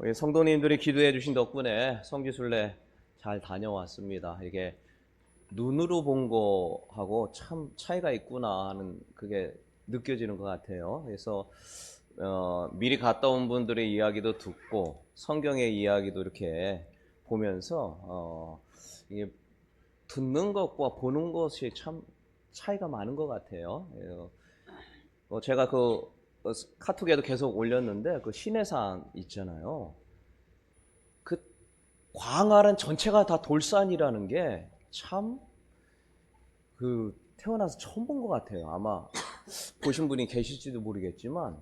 우리 성도님들이 기도해 주신 덕분에 성지순례 잘 다녀왔습니다. 이게 눈으로 본 거하고 참 차이가 있구나 하는 그게 느껴지는 것 같아요. 그래서 미리 갔다 온 분들의 이야기도 듣고 성경의 이야기도 이렇게 보면서 이게 듣는 것과 보는 것이 참 차이가 많은 것 같아요. 제가 카톡에도 계속 올렸는데 그 시내산 있잖아요. 그 광활한 전체가 다 돌산이라는 게 참 태어나서 처음 본 것 같아요. 아마 보신 분이 계실지도 모르겠지만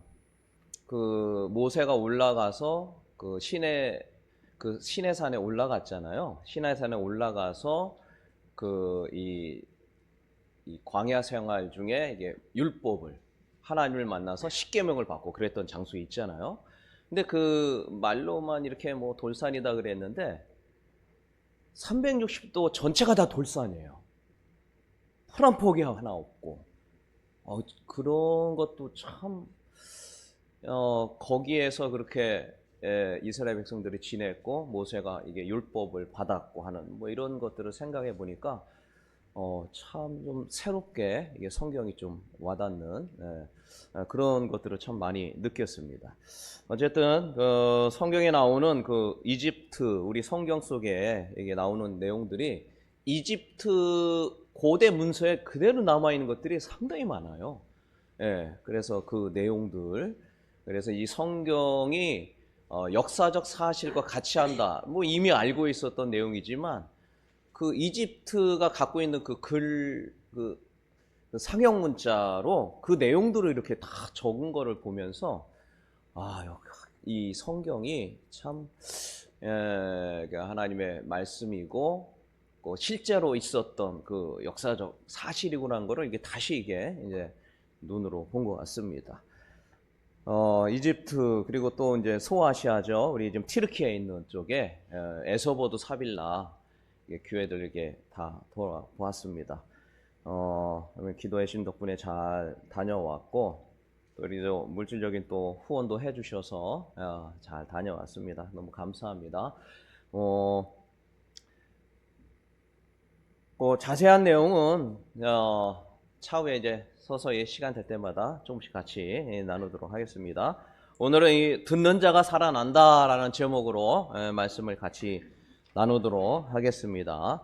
그 모세가 올라가서 그 시내산에 올라갔잖아요. 시내산에 올라가서 이 광야 생활 중에 이게 율법을 하나님을 만나서 십계명을 받고 그랬던 장소 있잖아요. 근데 그 말로만 이렇게 뭐 돌산이다 그랬는데 360도 전체가 다 돌산이에요. 푸른 폭이 하나 없고 그런 것도 참 거기에서 그렇게 이스라엘 백성들이 지냈고 모세가 이게 율법을 받았고 하는 뭐 이런 것들을 생각해 보니까 참 좀 새롭게 이게 성경이 좀 와닿는 그런 것들을 참 많이 느꼈습니다. 어쨌든 성경에 나오는 이집트 우리 성경 속에 이게 나오는 내용들이 이집트 고대 문서에 그대로 남아 있는 것들이 상당히 많아요. 그래서 그 내용들 그래서 이 성경이 역사적 사실과 같이 한다. 뭐 이미 알고 있었던 내용이지만 그 이집트가 갖고 있는 그 상형 문자로 그 내용들을 이렇게 다 적은 거를 보면서 이 성경이 참 하나님의 말씀이고 실제로 있었던 그 역사적 사실이구나 하는 거를 이게 다시 이제 눈으로 본 것 같습니다. 이집트 그리고 또 이제 소아시아죠. 우리 지금 튀르키예에 있는 쪽에 에서보드 사빌라 교회들 이렇게 다 돌아보았습니다. 기도해 주신 덕분에 잘 다녀왔고 또 우리도 물질적인 또 후원도 해주셔서 잘 다녀왔습니다. 너무 감사합니다. 자세한 내용은 차후에 이제 서서히 시간 될 때마다 조금씩 같이 나누도록 하겠습니다. 오늘은 이 듣는 자가 살아난다라는 제목으로 말씀을 같이 나누도록 하겠습니다.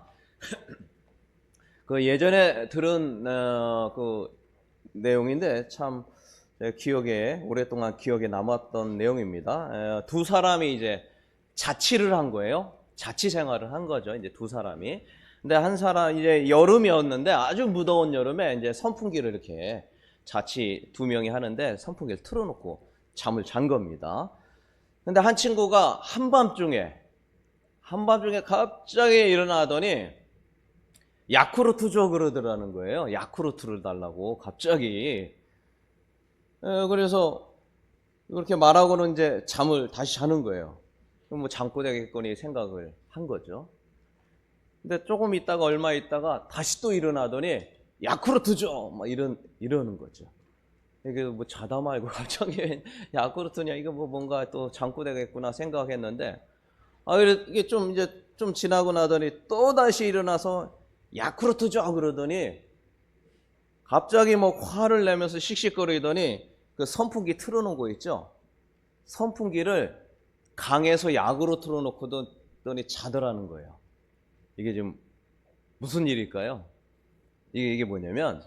예전에 들은 내용인데 참 오랫동안 기억에 남았던 내용입니다. 두 사람이 이제 자취를 한 거예요. 자취 생활을 한 거죠. 이제 두 사람이. 근데 한 사람 이제 여름이었는데 아주 무더운 여름에 이제 선풍기를 이렇게 자취 두 명이 하는데 선풍기를 틀어놓고 잠을 잔 겁니다. 근데 한 친구가 한밤중에 갑자기 일어나더니 야쿠르트 줘 그러더라는 거예요. 야쿠르트를 달라고 갑자기. 그래서 그렇게 말하고는 이제 잠을 다시 자는 거예요. 그럼 뭐 잠꼬 되겠거니 생각을 한 거죠. 근데 조금 있다가 얼마 있다가 다시 또 일어나더니 야쿠르트 줘! 막 이러는 거죠. 이게 뭐 자다 말고 갑자기 야쿠르트냐 이거 뭐 뭔가 또 잠꼬 되겠구나 생각했는데 이게 좀 지나고 나더니 또 다시 일어나서 야쿠르트 줘 그러더니 갑자기 뭐 화를 내면서 씩씩거리더니 그 선풍기 틀어놓은 거 있죠? 선풍기를 강에서 약으로 틀어놓고더니 자더라는 거예요. 이게 지금 무슨 일일까요? 이게 뭐냐면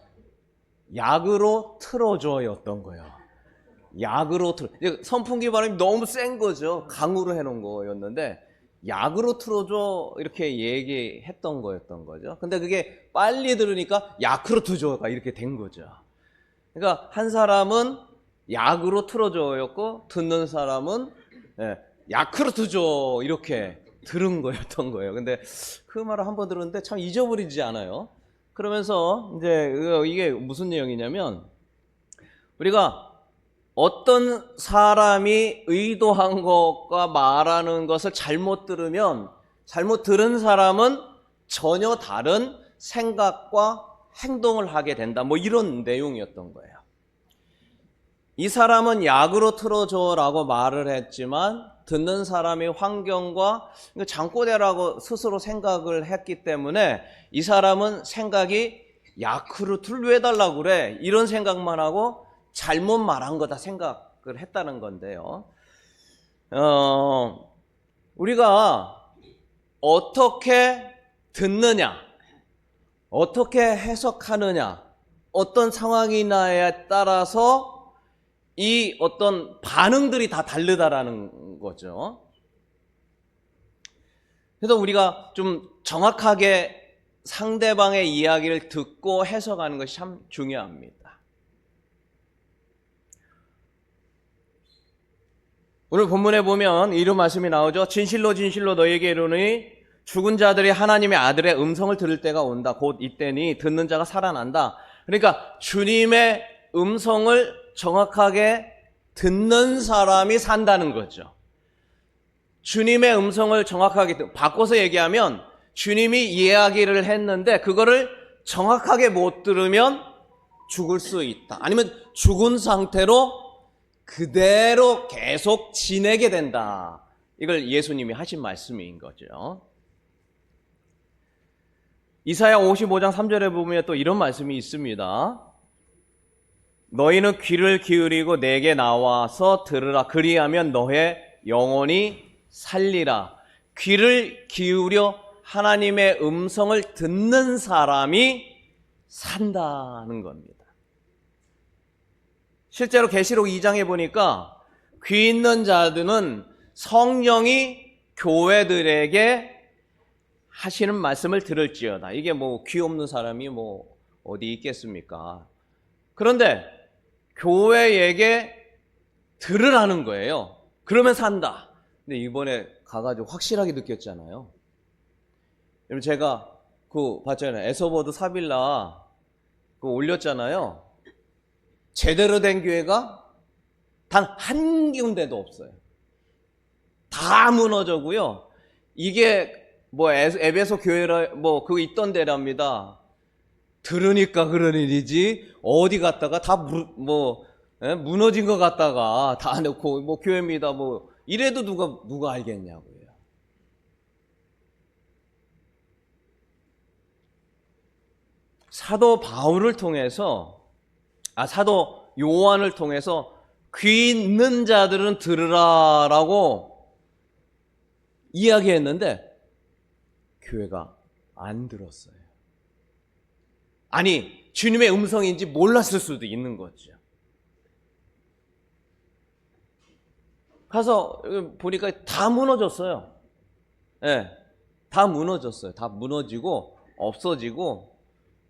약으로 틀어줘였던 거예요. 약으로 선풍기 바람이 너무 센 거죠. 강으로 해놓은 거였는데 약으로 틀어줘 이렇게 얘기했던 거였던 거죠. 근데 그게 빨리 들으니까 야쿠르트 줘가 이렇게 된 거죠. 그러니까 한 사람은 약으로 틀어줘였고 듣는 사람은 야쿠르트 줘 이렇게 들은 거였던 거예요. 근데 그 말을 한번 들었는데 참 잊어버리지 않아요. 그러면서 이제 이게 무슨 내용이냐면 우리가 어떤 사람이 의도한 것과 말하는 것을 잘못 들은 사람은 전혀 다른 생각과 행동을 하게 된다. 뭐 이런 내용이었던 거예요. 이 사람은 약으로 틀어줘라고 말을 했지만 듣는 사람이 환경과 잠꼬대라고 스스로 생각을 했기 때문에 이 사람은 생각이 약으로 틀어달라고 그래, 이런 생각만 하고 잘못 말한 거다 생각을 했다는 건데요. 우리가 어떻게 듣느냐, 어떻게 해석하느냐, 어떤 상황이냐에 따라서 이 어떤 반응들이 다 다르다라는 거죠. 그래서 우리가 좀 정확하게 상대방의 이야기를 듣고 해석하는 것이 참 중요합니다. 오늘 본문에 보면 이런 말씀이 나오죠. 진실로 진실로 너희에게 이르노니 죽은 자들이 하나님의 아들의 음성을 들을 때가 온다. 곧 이때니 듣는 자가 살아난다. 그러니까 주님의 음성을 정확하게 듣는 사람이 산다는 거죠. 주님의 음성을 정확하게 바꿔서 얘기하면 주님이 이야기를 했는데 그거를 정확하게 못 들으면 죽을 수 있다. 아니면 죽은 상태로 그대로 계속 지내게 된다. 이걸 예수님이 하신 말씀인 거죠. 이사야 55장 3절에 보면 또 이런 말씀이 있습니다. 너희는 귀를 기울이고 내게 나와서 들으라. 그리하면 너의 영혼이 살리라. 귀를 기울여 하나님의 음성을 듣는 사람이 산다는 겁니다. 실제로 계시록 2장에 보니까 귀 있는 자들은 성령이 교회들에게 하시는 말씀을 들을지어다. 이게 뭐 귀 없는 사람이 뭐 어디 있겠습니까? 그런데 교회에게 들으라는 거예요. 그러면 산다. 근데 이번에 가가지고 확실하게 느꼈잖아요. 여러분 제가 봤잖아요. 에서버드 사빌라 올렸잖아요. 제대로 된 교회가 단 한 군데도 없어요. 다 무너져고요. 이게 뭐 에베소 교회라 뭐 그거 있던 데랍니다. 들으니까 그런 일이지 어디 갔다가 다 무너진 것 같다가 다 놓고 뭐 교회입니다 뭐 이래도 누가 알겠냐고요. 사도 바울을 통해서 사도 요한을 통해서 귀 있는 자들은 들으라라고 이야기했는데 교회가 안 들었어요. 아니 주님의 음성인지 몰랐을 수도 있는 거죠. 가서 보니까 다 무너졌어요. 예, 다 무너졌어요. 다 무너지고 없어지고,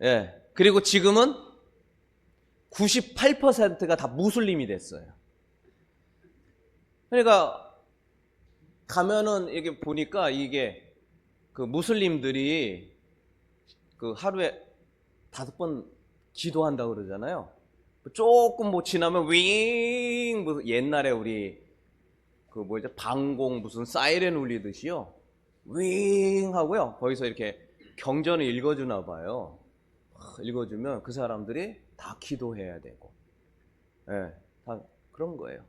예, 그리고 지금은 98%가 다 무슬림이 됐어요. 그러니까 가면은 이게 보니까 이게 그 무슬림들이 그 하루에 5번 기도한다고 그러잖아요. 조금 뭐 지나면 윙 무슨 옛날에 우리 그 뭐죠 방공 무슨 사이렌 울리듯이요. 윙 하고요. 거기서 이렇게 경전을 읽어주나 봐요. 읽어주면 그 사람들이 다 기도해야 되고, 예, 다 그런 거예요.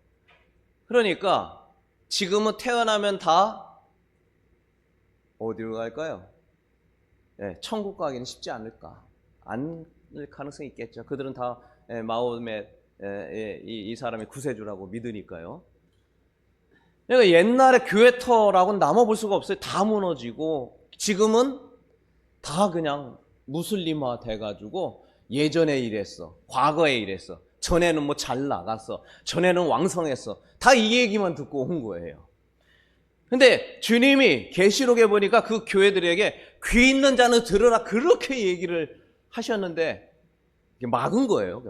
그러니까 지금은 태어나면 다 어디로 갈까요? 예, 천국 가기는 쉽지 않을까? 않을 가능성이 있겠죠. 그들은 다 마음에 이 사람이 구세주라고 믿으니까요. 그러니까 옛날에 교회터라고는 남아볼 수가 없어요. 다 무너지고 지금은 다 그냥 무슬림화 돼가지고 예전에 이랬어, 과거에 이랬어, 전에는 뭐 잘 나갔어, 전에는 왕성했어, 다 이 얘기만 듣고 온 거예요. 근데 주님이 계시록에 보니까 그 교회들에게 귀 있는 자는 들으라 그렇게 얘기를 하셨는데 막은 거예요.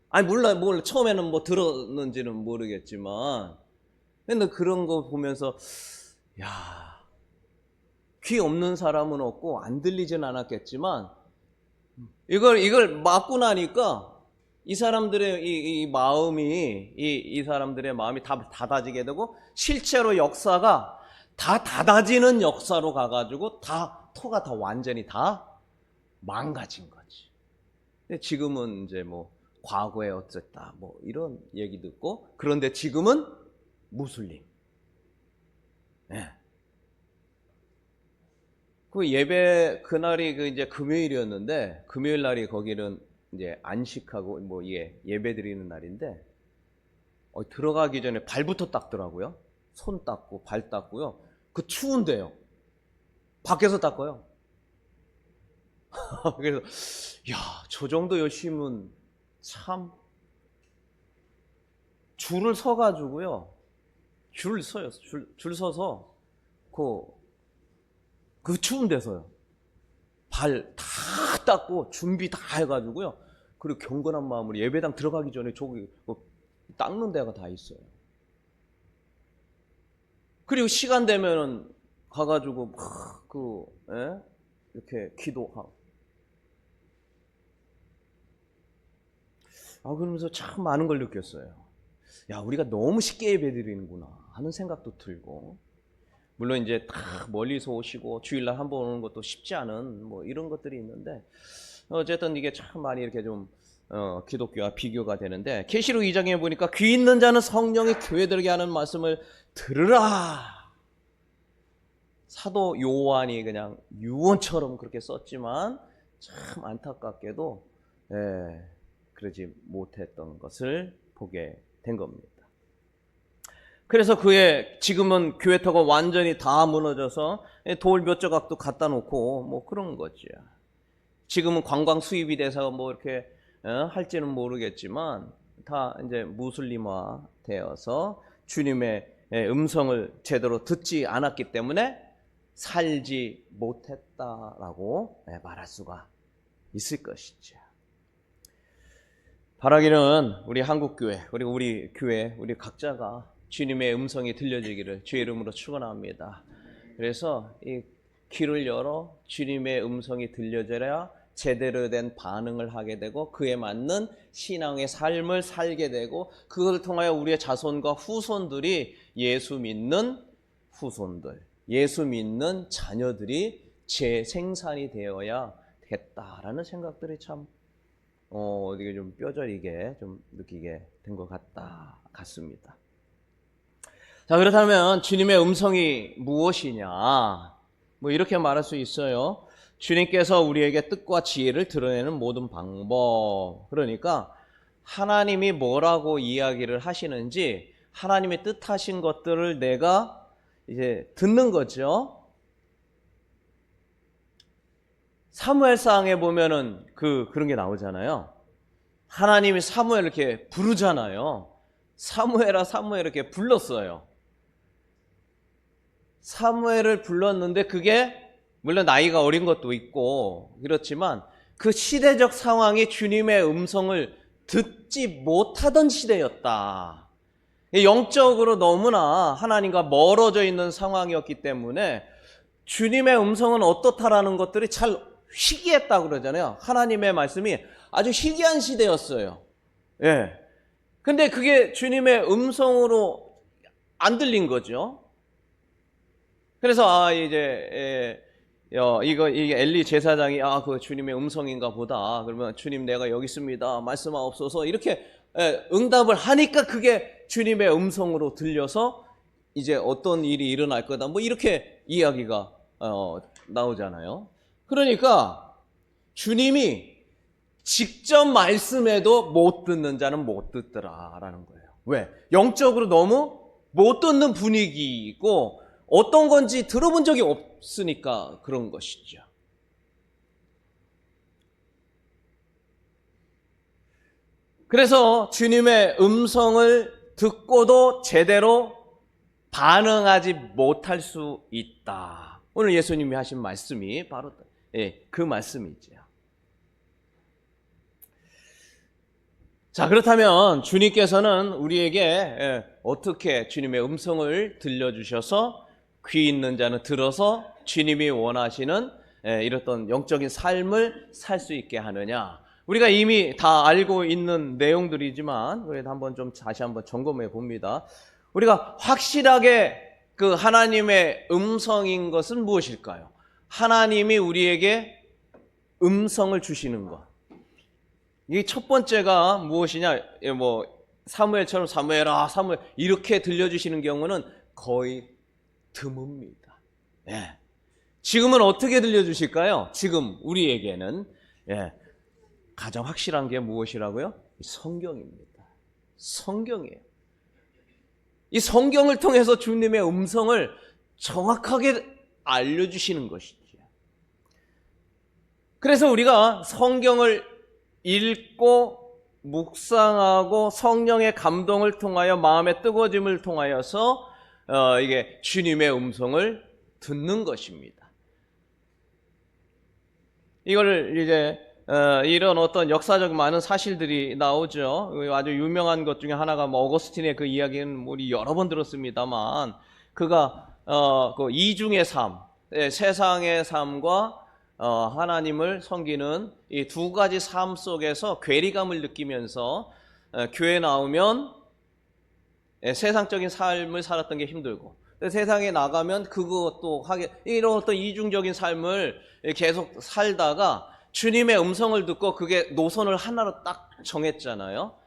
아니 몰라 처음에는 뭐 들었는지는 모르겠지만 근데 그런 거 보면서 야, 귀 없는 사람은 없고 안 들리진 않았겠지만 이걸 막고 나니까 이 사람들의 이 마음이 이 사람들의 마음이 다 닫아지게 되고 실제로 역사가 다 닫아지는 역사로 가가지고 터가 다 완전히 다 망가진 거지. 근데 지금은 이제 뭐 과거에 어쨌다 뭐 이런 얘기 듣고, 그런데 지금은 무슬림. 네. 그 예배 그날이 그 이제 금요일이었는데, 금요일 날이 거기는 이제 안식하고 뭐 예배 드리는 날인데, 들어가기 전에 발부터 닦더라고요. 손 닦고 발 닦고요. 그 추운데요. 밖에서 닦아요. 그래서 야, 저 정도 열심은 참, 줄을 서 가지고요. 줄을 서요. 줄 서서 그 추운 데서요. 발 다 닦고 준비 다 해가지고요. 그리고 경건한 마음으로 예배당 들어가기 전에 저기 닦는 데가 다 있어요. 그리고 시간 되면은 가가지고 이렇게 기도하고. 그러면서 참 많은 걸 느꼈어요. 야, 우리가 너무 쉽게 예배드리는구나 하는 생각도 들고, 물론 이제 다 멀리서 오시고 주일날 한 번 오는 것도 쉽지 않은 뭐 이런 것들이 있는데, 어쨌든 이게 참 많이 이렇게 좀 기독교와 비교가 되는데, 계시록 2장에 보니까 귀 있는 자는 성령이 교회들에게 하는 말씀을 들으라. 사도 요한이 그냥 유언처럼 그렇게 썼지만 참 안타깝게도 그러지 못했던 것을 보게 된 겁니다. 그래서 지금은 교회터가 완전히 다 무너져서 돌 몇 조각도 갖다 놓고 뭐 그런 거죠. 지금은 관광 수입이 돼서 뭐 이렇게 할지는 모르겠지만, 다 이제 무슬림화 되어서 주님의 음성을 제대로 듣지 않았기 때문에 살지 못했다라고 말할 수가 있을 것이죠. 바라기는 우리 한국교회, 그리고 우리 교회, 우리 각자가 주님의 음성이 들려지기를 주의 이름으로 축원합니다. 그래서 이 귀를 열어 주님의 음성이 들려져야 제대로 된 반응을 하게 되고, 그에 맞는 신앙의 삶을 살게 되고, 그것을 통하여 우리의 자손과 후손들이 예수 믿는 후손들, 예수 믿는 자녀들이 재생산이 되어야 되겠다라는 생각들이 참 이게 좀 뼈저리게 좀 느끼게 된 것 같습니다. 자, 그렇다면 주님의 음성이 무엇이냐? 뭐 이렇게 말할 수 있어요. 주님께서 우리에게 뜻과 지혜를 드러내는 모든 방법. 그러니까 하나님이 뭐라고 이야기를 하시는지, 하나님의 뜻하신 것들을 내가 이제 듣는 거죠. 사무엘상에 보면은 그런 게 나오잖아요. 하나님이 사무엘을 이렇게 부르잖아요. 사무엘아 사무엘 이렇게 불렀어요. 사무엘을 불렀는데, 그게 물론 나이가 어린 것도 있고 그렇지만 그 시대적 상황이 주님의 음성을 듣지 못하던 시대였다. 영적으로 너무나 하나님과 멀어져 있는 상황이었기 때문에 주님의 음성은 어떻다라는 것들이 잘 희귀했다고 그러잖아요. 하나님의 말씀이 아주 희귀한 시대였어요. 근데 그게 주님의 음성으로 안 들린 거죠. 그래서 이게 엘리 제사장이 그 주님의 음성인가 보다. 그러면 주님 내가 여기 있습니다. 말씀하옵소서. 이렇게 응답을 하니까 그게 주님의 음성으로 들려서 이제 어떤 일이 일어날 거다. 뭐 이렇게 이야기가 나오잖아요. 그러니까 주님이 직접 말씀해도 못 듣는 자는 못 듣더라라는 거예요. 왜? 영적으로 너무 못 듣는 분위기이고, 어떤 건지 들어본 적이 없으니까 그런 것이죠. 그래서 주님의 음성을 듣고도 제대로 반응하지 못할 수 있다. 오늘 예수님이 하신 말씀이 바로 그 말씀이죠. 자, 그렇다면 주님께서는 우리에게 어떻게 주님의 음성을 들려주셔서 귀 있는 자는 들어서 주님이 원하시는 이렇던 영적인 삶을 살 수 있게 하느냐? 우리가 이미 다 알고 있는 내용들이지만 그래도 다시 한번 점검해 봅니다. 우리가 확실하게 그 하나님의 음성인 것은 무엇일까요? 하나님이 우리에게 음성을 주시는 것. 이 첫 번째가 무엇이냐? 뭐 사무엘처럼 사무엘아 사무엘 이렇게 들려주시는 경우는 거의 드뭅니다. 예. 지금은 어떻게 들려주실까요? 지금 우리에게는 가장 확실한 게 무엇이라고요? 성경입니다. 성경이에요. 이 성경을 통해서 주님의 음성을 정확하게 알려주시는 것이죠. 그래서 우리가 성경을 읽고 묵상하고 성령의 감동을 통하여 마음의 뜨거워짐을 통하여서 이게 주님의 음성을 듣는 것입니다. 이걸 이제 이런 어떤 역사적 많은 사실들이 나오죠. 아주 유명한 것 중에 하나가 뭐 어거스틴의 그 이야기는 우리 여러 번 들었습니다만, 그가 그 이중의 삶, 세상의 삶과 하나님을 섬기는 이 두 가지 삶 속에서 괴리감을 느끼면서 교회 나오면 세상적인 삶을 살았던 게 힘들고, 세상에 나가면 그것도 하게, 이런 어떤 이중적인 삶을 계속 살다가 주님의 음성을 듣고 그게 노선을 하나로 딱 정했잖아요.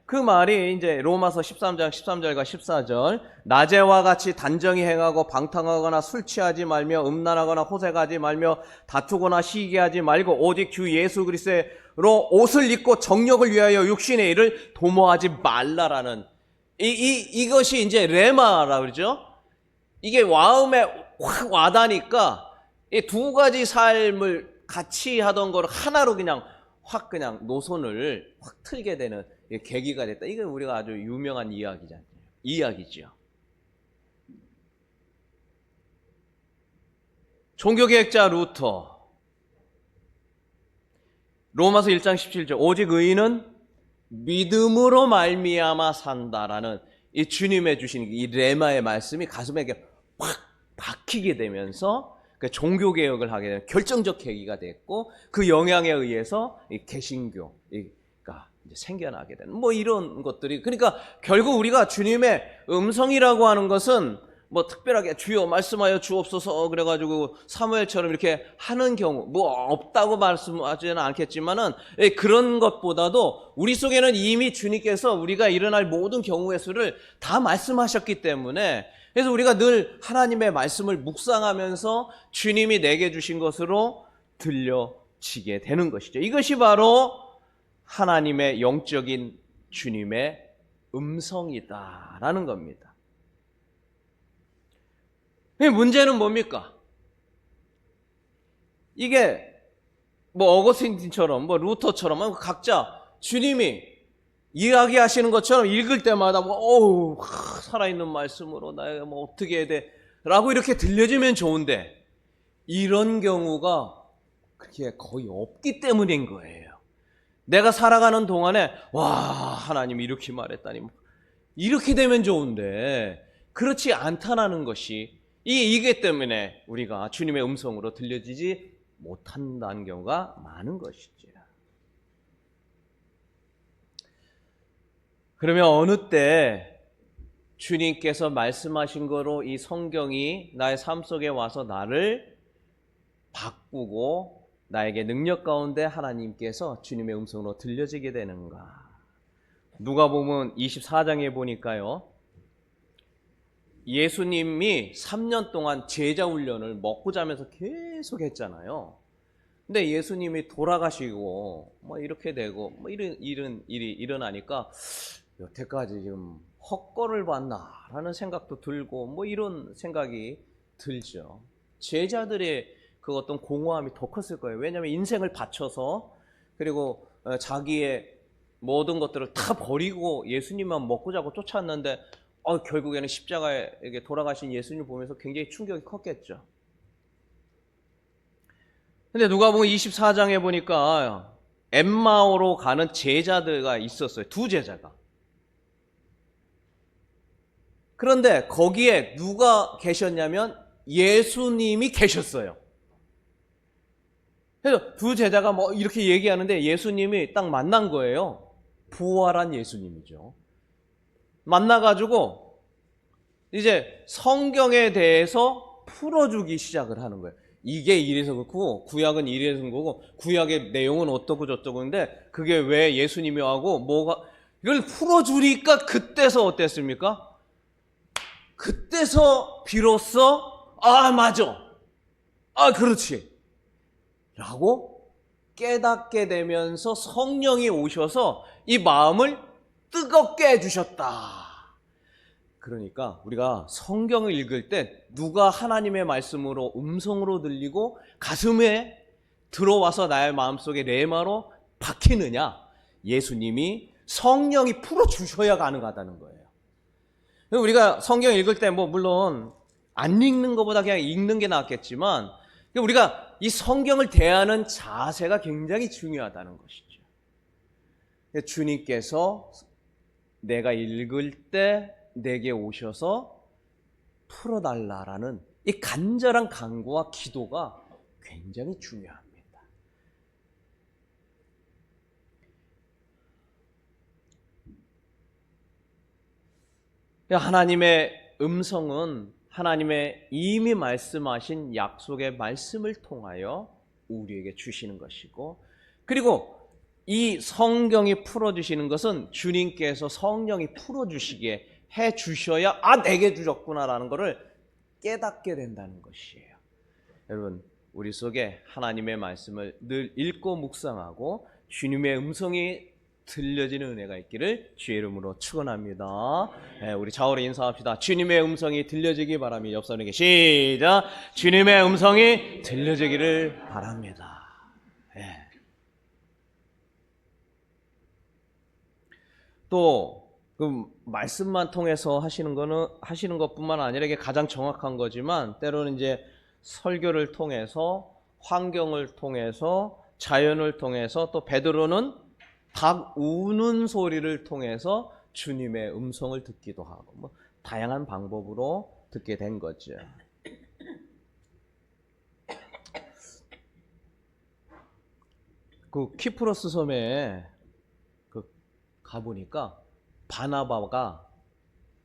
그 말이 이제 로마서 13장 13절과 14절, 낮에와 같이 단정히 행하고 방탕하거나 술 취하지 말며 음란하거나 호색하지 말며 다투거나 시기하지 말고 오직 주 예수 그리스도로 옷을 입고 정력을 위하여 육신의 일을 도모하지 말라라는 이것이 이제 레마라 그러죠. 이게 마음에 확 와닿으니까 이 두 가지 삶을 같이 하던 걸 하나로 그냥 확 그냥 노선을 확 틀게 되는 계기가 됐다. 이건 우리가 아주 유명한 이야기죠. 종교개혁자 루터, 로마서 1장 17절, 오직 의인은 믿음으로 말미암아 산다라는 이 주님의 주신 이 레마의 말씀이 가슴에 확 박히게 되면서 그 종교개혁을 하게 되는 결정적 계기가 됐고, 그 영향에 의해서 이 개신교가 이제 생겨나게 되는 뭐 이런 것들이, 그러니까 결국 우리가 주님의 음성이라고 하는 것은 뭐 특별하게 주여 말씀하여 주옵소서 그래가지고 사무엘처럼 이렇게 하는 경우 뭐 없다고 말씀하지는 않겠지만은 그런 것보다도 우리 속에는 이미 주님께서 우리가 일어날 모든 경우의 수를 다 말씀하셨기 때문에, 그래서 우리가 늘 하나님의 말씀을 묵상하면서 주님이 내게 주신 것으로 들려지게 되는 것이죠. 이것이 바로 하나님의 영적인 주님의 음성이다라는 겁니다. 문제는 뭡니까? 이게 뭐 어거스틴처럼 뭐 루터처럼 각자 주님이 이야기하시는 것처럼 읽을 때마다 뭐 살아있는 말씀으로 나에게 뭐 어떻게 해야 돼 라고 이렇게 들려지면 좋은데, 이런 경우가 그렇게 거의 없기 때문인 거예요. 내가 살아가는 동안에 와 하나님이 이렇게 말했다니 이렇게 되면 좋은데 그렇지 않다는 것이 이게 때문에 우리가 주님의 음성으로 들려지지 못한다는 경우가 많은 것이죠. 그러면 어느 때 주님께서 말씀하신 거로 이 성경이 나의 삶 속에 와서 나를 바꾸고 나에게 능력 가운데 하나님께서 주님의 음성으로 들려지게 되는가? 누가복음 24장에 보니까요, 예수님이 3년 동안 제자 훈련을 먹고 자면서 계속 했잖아요. 근데 예수님이 돌아가시고 뭐 이렇게 되고 뭐 이런 일이 일어나니까 여태까지 지금 헛걸을 봤나라는 생각도 들고 뭐 이런 생각이 들죠. 제자들의 그 어떤 공허함이 더 컸을 거예요. 왜냐하면 인생을 바쳐서 그리고 자기의 모든 것들을 다 버리고 예수님만 먹고 자고 쫓았는데 결국에는 십자가에 돌아가신 예수님을 보면서 굉장히 충격이 컸겠죠. 근데 누가복음 24장에 보니까 엠마오로 가는 제자들가 있었어요. 두 제자가. 그런데 거기에 누가 계셨냐면 예수님이 계셨어요. 그래서 두 제자가 뭐 이렇게 얘기하는데 예수님이 딱 만난 거예요. 부활한 예수님이죠. 만나가지고 이제 성경에 대해서 풀어주기 시작을 하는 거예요. 이게 이래서 그렇고 구약은 이래서 그런 거고 구약의 내용은 어떻고 저쩌고 근데 그게 왜 예수님이 하고 뭐가 이걸 풀어주니까 그때서 어땠습니까? 그때서 비로소 맞아. 그렇지. 라고 깨닫게 되면서 성령이 오셔서 이 마음을 뜨겁게 해주셨다. 그러니까 우리가 성경을 읽을 때 누가 하나님의 말씀으로 음성으로 들리고 가슴에 들어와서 나의 마음속에 레마로 박히느냐? 예수님이 성령이 풀어주셔야 가능하다는 거예요. 우리가 성경 읽을 때 물론 안 읽는 것보다 그냥 읽는 게 낫겠지만 우리가 이 성경을 대하는 자세가 굉장히 중요하다는 것이죠. 주님께서 내가 읽을 때 내게 오셔서 풀어달라라는 이 간절한 간구와 기도가 굉장히 중요합니다. 하나님의 음성은 하나님의 이미 말씀하신 약속의 말씀을 통하여 우리에게 주시는 것이고, 그리고 이 성경이 풀어주시는 것은 주님께서 성령이 풀어주시게 해주셔야 내게 주셨구나라는 것을 깨닫게 된다는 것이에요. 여러분, 우리 속에 하나님의 말씀을 늘 읽고 묵상하고 주님의 음성이 들려지는 은혜가 있기를 주의 이름으로 축원합니다. 우리 좌우로 인사합시다. 주님의 음성이 들려지기 바랍니다. 옆 사람에게 시작. 주님의 음성이 들려지기를 바랍니다. 또 그 말씀만 통해서 하시는 것뿐만 아니라 이게 가장 정확한 거지만 때로는 이제 설교를 통해서 환경을 통해서 자연을 통해서 또 베드로는 닭 우는 소리를 통해서 주님의 음성을 듣기도 하고 다양한 방법으로 듣게 된 거죠. 그 키프로스 섬에 가보니까 바나바가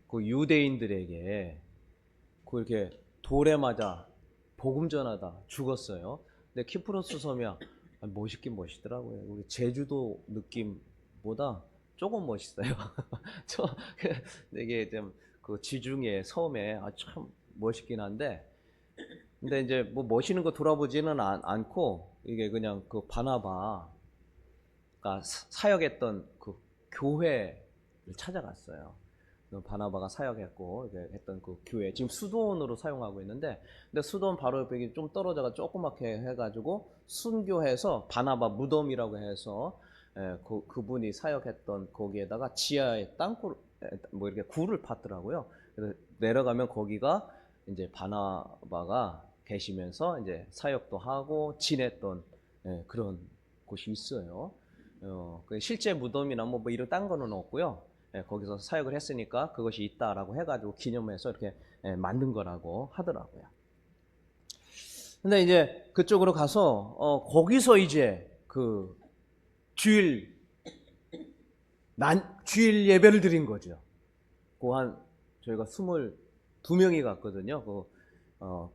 그 유대인들에게 그렇게 돌에 맞아 복음 전하다 죽었어요. 근데 키프로스 섬이야 멋있긴 멋있더라고요. 우리 제주도 느낌보다 조금 멋있어요. 이게 좀 그 지중해 섬에 참 멋있긴 한데, 근데 이제 멋있는 거 돌아보지는 않고 이게 그냥 그 바나바가 사역했던 그 교회를 찾아갔어요. 바나바가 사역했고 했던 그 교회 지금 수도원으로 사용하고 있는데, 근데 수도원 바로 옆에 좀 떨어져가 조그맣게 해가지고 순교해서 바나바 무덤이라고 해서 그분이 사역했던 거기에다가 지하에 땅굴 이렇게 굴을 팠더라고요. 그래서 내려가면 거기가 이제 바나바가 계시면서 이제 사역도 하고 지냈던 그런 곳이 있어요. 실제 무덤이나 뭐 이런 딴 거는 없고요. 거기서 사역을 했으니까 그것이 있다라고 해가지고 기념해서 이렇게 만든 거라고 하더라고요. 근데 이제 그쪽으로 가서 거기서 이제 그 주일 예배를 드린 거죠. 저희가 22명이 갔거든요.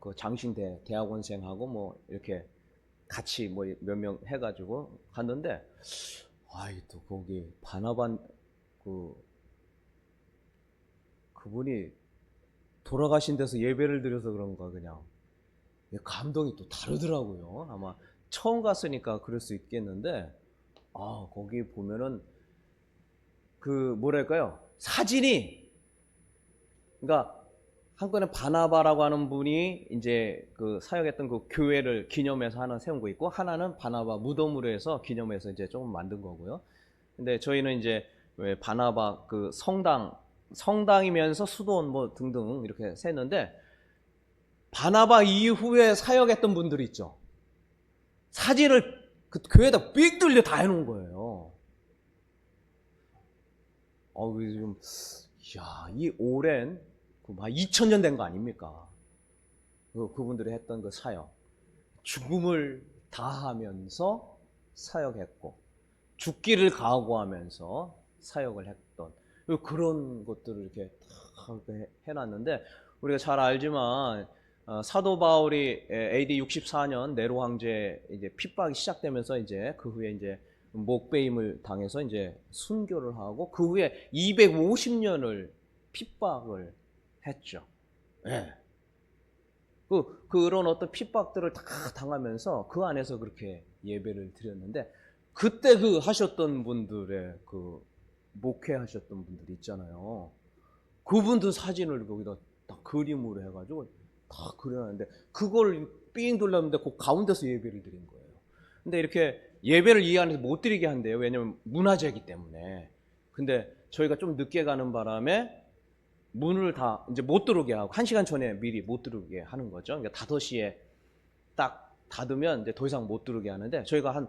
그 장신대 대학원생하고 뭐 이렇게 같이 뭐 몇 명 해가지고 갔는데, 또 거기 바나반 그분이 돌아가신 데서 예배를 드려서 그런가 그냥 감동이 또 다르더라고요. 아마 처음 갔으니까 그럴 수 있겠는데, 거기 보면은 뭐랄까요, 사진이, 그러니까 한권에 바나바라고 하는 분이 이제 그 사역했던 그 교회를 기념해서 하나 세운 거 있고, 하나는 바나바 무덤으로 해서 기념해서 이제 조금 만든 거고요. 근데 저희는 이제 왜 바나바 그 성당이면서 수도원 뭐 등등 이렇게 셌는데, 바나바 이후에 사역했던 분들 있죠. 사진을 그 교회에다 삑 뚫려 다 해놓은 거예요. 좀, 이 오랜 2000년 된 거 아닙니까? 그분들이 했던 그 사역, 죽음을 다하면서 사역했고 죽기를 각오하면서 사역을 했던 그런 것들을 이렇게 다 해놨는데, 우리가 잘 알지만 사도 바울이 AD 64년 네로 황제 이제 핍박이 시작되면서 이제 그 후에 이제 목베임을 당해서 이제 순교를 하고 그 후에 250년을 핍박을 했죠. 네. 그런 어떤 핍박들을 다 당하면서 그 안에서 그렇게 예배를 드렸는데 그때 그 하셨던 분들의 그 목회하셨던 분들 있잖아요. 그분들 사진을 거기다 딱 그림으로 해가지고 다 그려놨는데 그걸 삥 돌렸는데 그 가운데서 예배를 드린 거예요. 근데 이렇게 예배를 이 안에서 못 드리게 한대요. 왜냐면 문화재이기 때문에. 근데 저희가 좀 늦게 가는 바람에 문을 다 이제 못 들어오게 하고 1시간 전에 미리 못 들어오게 하는 거죠. 그러니까 5시에 딱 닫으면 이제 더 이상 못 들어오게 하는데 저희가 한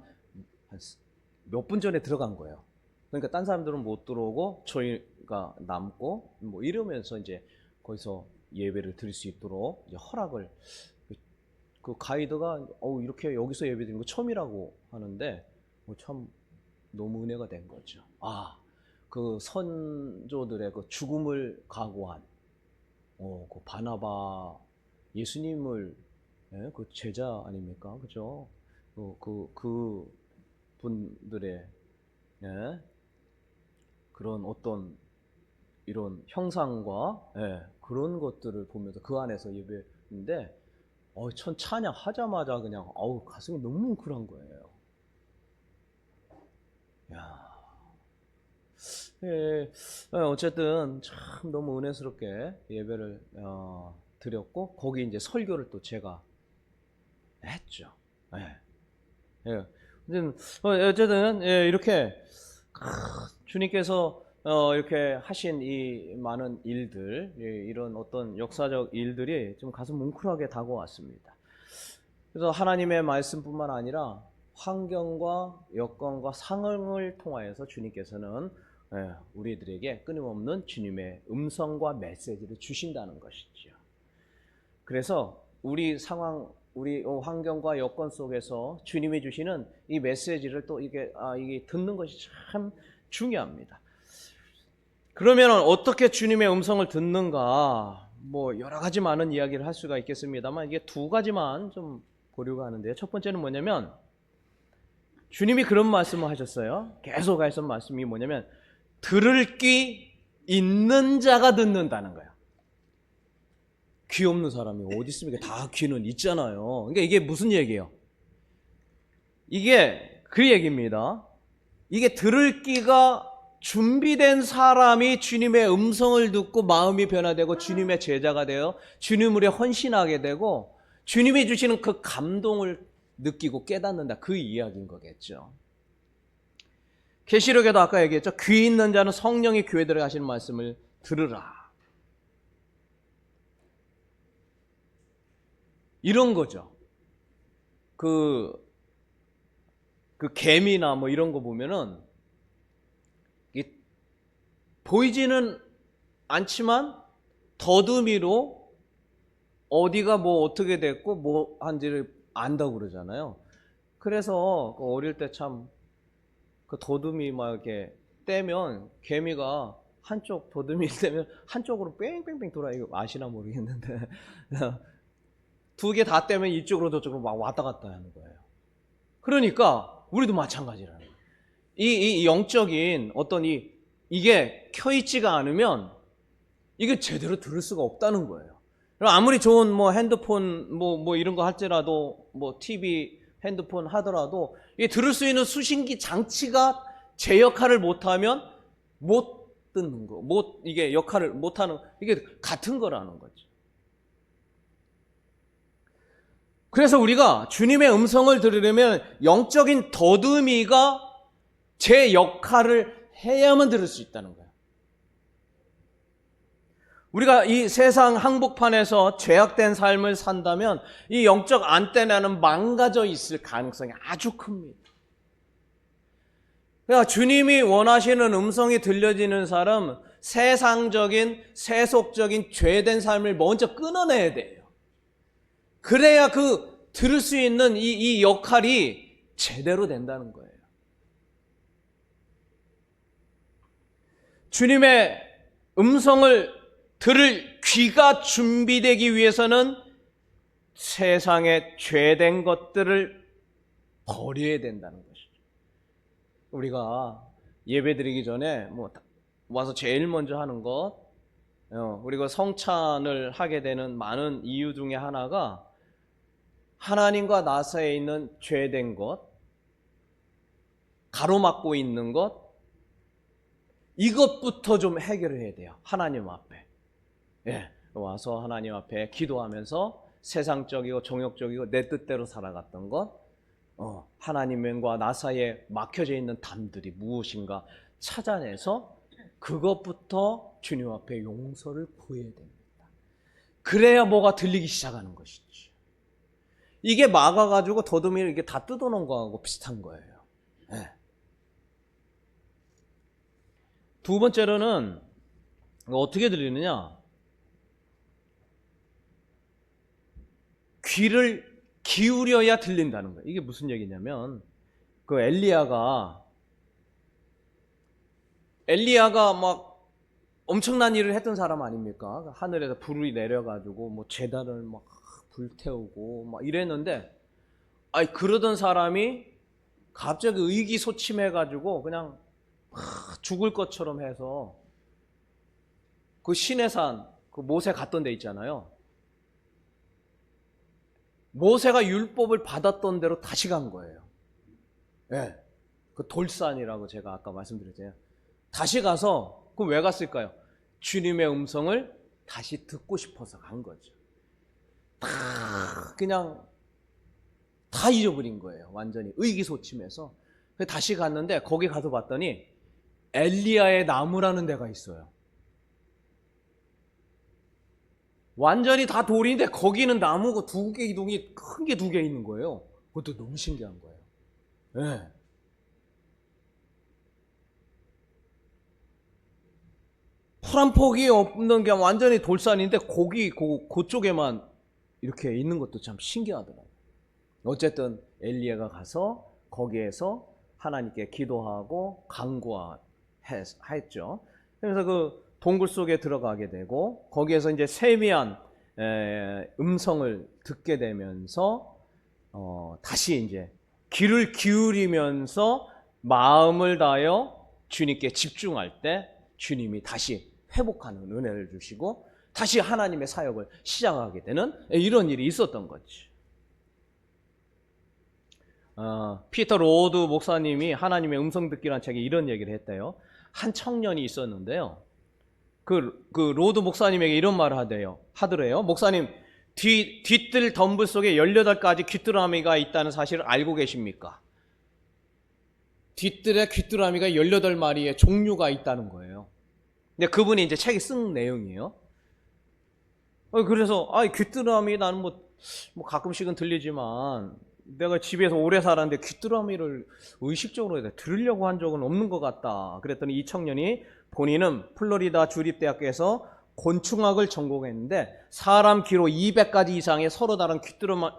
몇 분 전에 들어간 거예요. 그러니까 딴 사람들은 못 들어오고 저희가 남고 뭐 이러면서 이제 거기서 예배를 드릴 수 있도록 이제 허락을 그 가이드가 이렇게 여기서 예배 드리는 거 처음이라고 하는데 참 너무 은혜가 된 거죠. 그 선조들의 그 죽음을 각오한 그 바나바 예수님을 그 제자 아닙니까? 그죠? 그 분들의 그런 어떤 이런 형상과 그런 것들을 보면서 그 안에서 예배인데 전 찬양 하자마자 그냥 가슴이 너무 뭉클한 거예요. 야. 어쨌든 참 너무 은혜스럽게 예배를 드렸고 거기 이제 설교를 또 제가 했죠. 어쨌든 이렇게 주님께서 이렇게 하신 이 많은 일들, 이런 어떤 역사적 일들이 좀 가슴 뭉클하게 다가왔습니다. 그래서 하나님의 말씀뿐만 아니라 환경과 여건과 상황을 통하여서 주님께서는 우리들에게 끊임없는 주님의 음성과 메시지를 주신다는 것이죠. 그래서 우리 상황, 우리 환경과 여건 속에서 주님이 주시는 이 메시지를 또 이게 듣는 것이 참 중요합니다. 그러면 어떻게 주님의 음성을 듣는가? 뭐 여러 가지 많은 이야기를 할 수가 있겠습니다만 이게 두 가지만 좀 보려고 하는데요. 첫 번째는 뭐냐면 주님이 그런 말씀을 하셨어요. 계속 하신 말씀이 뭐냐면 들을 귀 있는 자가 듣는다는 거예요. 귀 없는 사람이 어디 있습니까? 다 귀는 있잖아요. 그러니까 이게 무슨 얘기예요? 이게 그 얘기입니다. 이게 들을 귀가 준비된 사람이 주님의 음성을 듣고 마음이 변화되고 주님의 제자가 되어 주님으로 헌신하게 되고 주님이 주시는 그 감동을 느끼고 깨닫는다. 그 이야기인 거겠죠. 계시록에도 아까 얘기했죠. 귀 있는 자는 성령이 교회들에 하시는 말씀을 들으라. 이런 거죠. 그 개미나 뭐 이런 거 보면은 보이지는 않지만 더듬이로 어디가 뭐 어떻게 됐고 뭐 한지를 안다고 그러잖아요. 그래서 어릴 때 참 그 더듬이 막 이렇게 떼면 개미가 한쪽 더듬이 떼면 한쪽으로 뺑뺑뺑 돌아. 이거 아시나 모르겠는데 두 개 다 떼면 이쪽으로 저쪽으로 막 왔다 갔다 하는 거예요. 그러니까 우리도 마찬가지라는 거예요. 이 영적인 어떤 이게 켜있지가 않으면 이게 제대로 들을 수가 없다는 거예요. 아무리 좋은 뭐 핸드폰 뭐 이런 거 할지라도 뭐 TV 핸드폰 하더라도 이게 들을 수 있는 수신기 장치가 제 역할을 못하면 못 듣는 거, 이게 역할을 못하는 이게 같은 거라는 거죠. 그래서 우리가 주님의 음성을 들으려면 영적인 더듬이가 제 역할을 해야만 들을 수 있다는 거예요. 우리가 이 세상 항복판에서 죄악된 삶을 산다면 이 영적 안테나는 망가져 있을 가능성이 아주 큽니다. 그러니까 주님이 원하시는 음성이 들려지는 사람, 세상적인, 세속적인 죄된 삶을 먼저 끊어내야 돼요. 그래야 그 들을 수 있는 이 역할이 제대로 된다는 거예요. 주님의 음성을 들을 귀가 준비되기 위해서는 세상에 죄된 것들을 버려야 된다는 것이죠. 우리가 예배 드리기 전에 와서 제일 먼저 하는 것, 우리가 성찬을 하게 되는 많은 이유 중에 하나가 하나님과 나 사이에 있는 죄된 것, 가로막고 있는 것, 이것부터 좀 해결을 해야 돼요. 하나님 앞에. 와서 하나님 앞에 기도하면서 세상적이고 종욕적이고 내 뜻대로 살아갔던 것, 하나님과 나 사이에 막혀져 있는 담들이 무엇인가 찾아내서 그것부터 주님 앞에 용서를 구해야 됩니다. 그래야 뭐가 들리기 시작하는 것이죠. 이게 막아가지고 더듬이를 이게 다 뜯어놓은 거하고 비슷한 거예요. 두 번째로는 어떻게 들리느냐? 귀를 기울여야 들린다는 거예요. 이게 무슨 얘기냐면 그 엘리야가 막 엄청난 일을 했던 사람 아닙니까? 하늘에서 불이 내려가지고 뭐 제단을 막 불태우고 막 이랬는데, 그러던 사람이 갑자기 의기소침해가지고 그냥 죽을 것처럼 해서 그 시내산, 그 모세 갔던 데 있잖아요. 모세가 율법을 받았던 대로 다시 간 거예요. 그 돌산이라고 제가 아까 말씀드렸잖아요. 다시 가서 그럼 왜 갔을까요? 주님의 음성을 다시 듣고 싶어서 간 거죠. 그냥 다 잊어버린 거예요. 완전히 의기소침해서. 다시 갔는데 거기 가서 봤더니 엘리야의 나무라는 데가 있어요. 완전히 다 돌인데 거기는 나무고 이동이 큰 게 2개 있는 거예요. 그것도 너무 신기한 거예요. 풀 한 폭이 없는 게 완전히 돌산인데 그쪽에만 이렇게 있는 것도 참 신기하더라고요. 어쨌든 엘리야가 가서 거기에서 하나님께 기도하고 간구했죠. 그래서 그 동굴 속에 들어가게 되고 거기에서 이제 세미한 음성을 듣게 되면서 다시 이제 귀를 기울이면서 마음을 다하여 주님께 집중할 때 주님이 다시 회복하는 은혜를 주시고 다시 하나님의 사역을 시작하게 되는 이런 일이 있었던 거지. 피터 로드 목사님이 하나님의 음성 듣기라는 책에 이런 얘기를 했대요. 한 청년이 있었는데요. 그 로드 목사님에게 이런 말을 하더래요. 목사님, 뒤뜰 덤불 속에 18가지 귀뚜라미가 있다는 사실을 알고 계십니까? 뒤뜰에 귀뚜라미가 18마리의 종류가 있다는 거예요. 근데 그분이 이제 책에 쓴 내용이에요. 그래서 귀뚜라미 나는 뭐 가끔씩은 들리지만 내가 집에서 오래 살았는데 귀뚜라미를 의식적으로 들으려고 한 적은 없는 것 같다. 그랬더니 이 청년이 본인은 플로리다 주립대학교에서 곤충학을 전공했는데 사람 귀로 200가지 이상의 서로 다른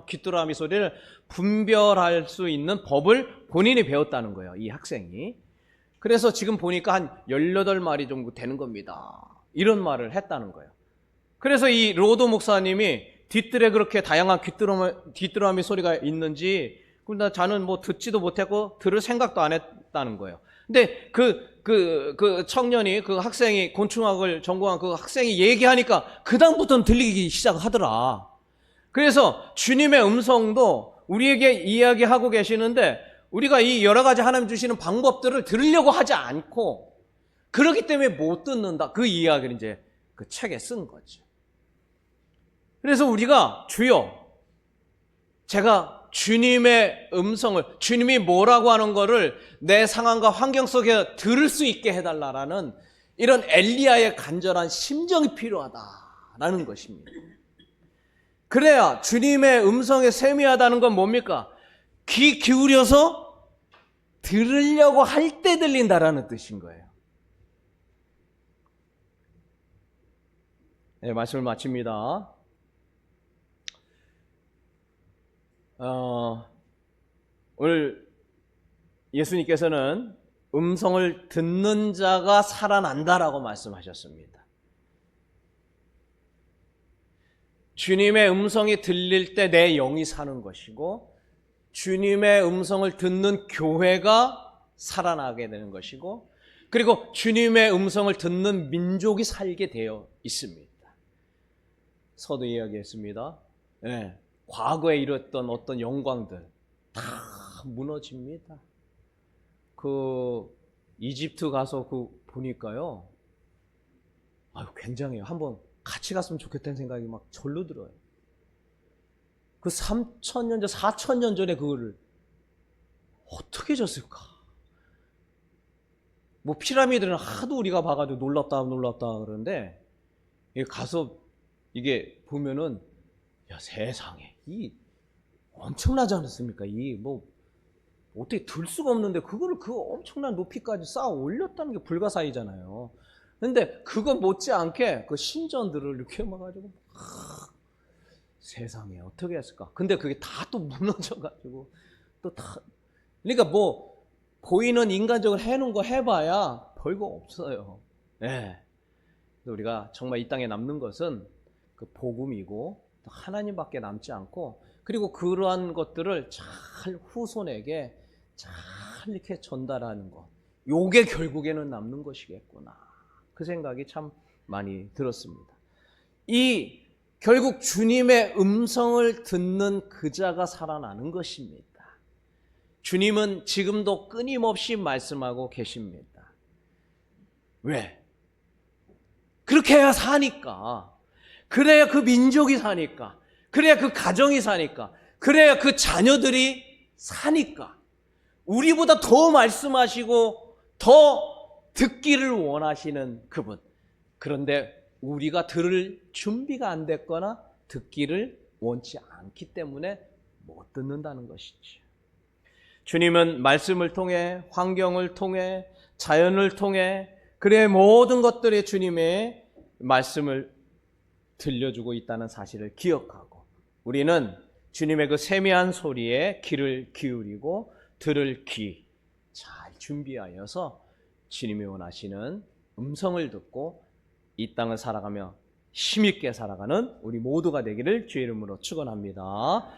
귀뚜라미 소리를 분별할 수 있는 법을 본인이 배웠다는 거예요. 이 학생이. 그래서 지금 보니까 한 18마리 정도 되는 겁니다. 이런 말을 했다는 거예요. 그래서 이 로드 목사님이 뒤뜰에 그렇게 다양한 귀뚜라미 소리가 있는지 그러나 자는 뭐 듣지도 못했고 들을 생각도 안 했다는 거예요. 근데 그 청년이, 그 학생이, 곤충학을 전공한 그 학생이 얘기하니까 그다음부터는 들리기 시작하더라. 그래서 주님의 음성도 우리에게 이야기하고 계시는데 우리가 이 여러 가지 하나님 주시는 방법들을 들으려고 하지 않고 그렇기 때문에 못 듣는다. 그 이야기를 이제 그 책에 쓴 거죠. 그래서 우리가 주여, 제가 주님의 음성을, 주님이 뭐라고 하는 거를 내 상황과 환경 속에 들을 수 있게 해달라라는 이런 엘리야의 간절한 심정이 필요하다라는 것입니다. 그래야 주님의 음성에 세미하다는 건 뭡니까? 귀 기울여서 들으려고 할 때 들린다라는 뜻인 거예요. 네, 말씀을 마칩니다. 오늘 예수님께서는 음성을 듣는 자가 살아난다라고 말씀하셨습니다. 주님의 음성이 들릴 때 내 영이 사는 것이고, 주님의 음성을 듣는 교회가 살아나게 되는 것이고, 그리고 주님의 음성을 듣는 민족이 살게 되어 있습니다. 서도 이야기했습니다. 네, 과거에 이뤘던 어떤 영광들 다 무너집니다. 이집트 가서 보니까요, 굉장해요. 한번 같이 갔으면 좋겠다는 생각이 막 절로 들어요. 3,000년 전, 4,000년 전에 그거를 어떻게 졌을까? 피라미드는 하도 우리가 봐가지고 놀랍다 그러는데, 가서 이게 보면은, 야, 세상에, 엄청나지 않습니까? 어떻게 들 수가 없는데, 그거를 그 엄청난 높이까지 쌓아 올렸다는 게 불가사의잖아요. 근데 그거 못지않게 그 신전들을 이렇게 해가지고, 세상에, 어떻게 했을까? 근데 그게 다 또 무너져가지고, 그러니까 보이는 인간적으로 해놓은 거 해봐야 별거 없어요. 예. 우리가 정말 이 땅에 남는 것은 그 복음이고 하나님밖에 남지 않고, 그리고 그러한 것들을 잘 후손에게 잘 이렇게 전달하는 것, 요게 결국에는 남는 것이겠구나, 그 생각이 참 많이 들었습니다. 결국 주님의 음성을 듣는 그 자가 살아나는 것입니다. 주님은 지금도 끊임없이 말씀하고 계십니다. 왜? 그렇게 해야 사니까. 그래야 그 민족이 사니까. 그래야 그 가정이 사니까. 그래야 그 자녀들이 사니까. 우리보다 더 말씀하시고 더 듣기를 원하시는 그분. 그런데 우리가 들을 준비가 안 됐거나 듣기를 원치 않기 때문에 못 듣는다는 것이죠. 주님은 말씀을 통해, 환경을 통해, 자연을 통해, 그의 모든 것들이 주님의 말씀을 들려주고 있다는 사실을 기억하고, 우리는 주님의 그 세미한 소리에 귀를 기울이고 들을 귀 잘 준비하여서 주님이 원하시는 음성을 듣고 이 땅을 살아가며 힘있게 살아가는 우리 모두가 되기를 주의 이름으로 축원합니다.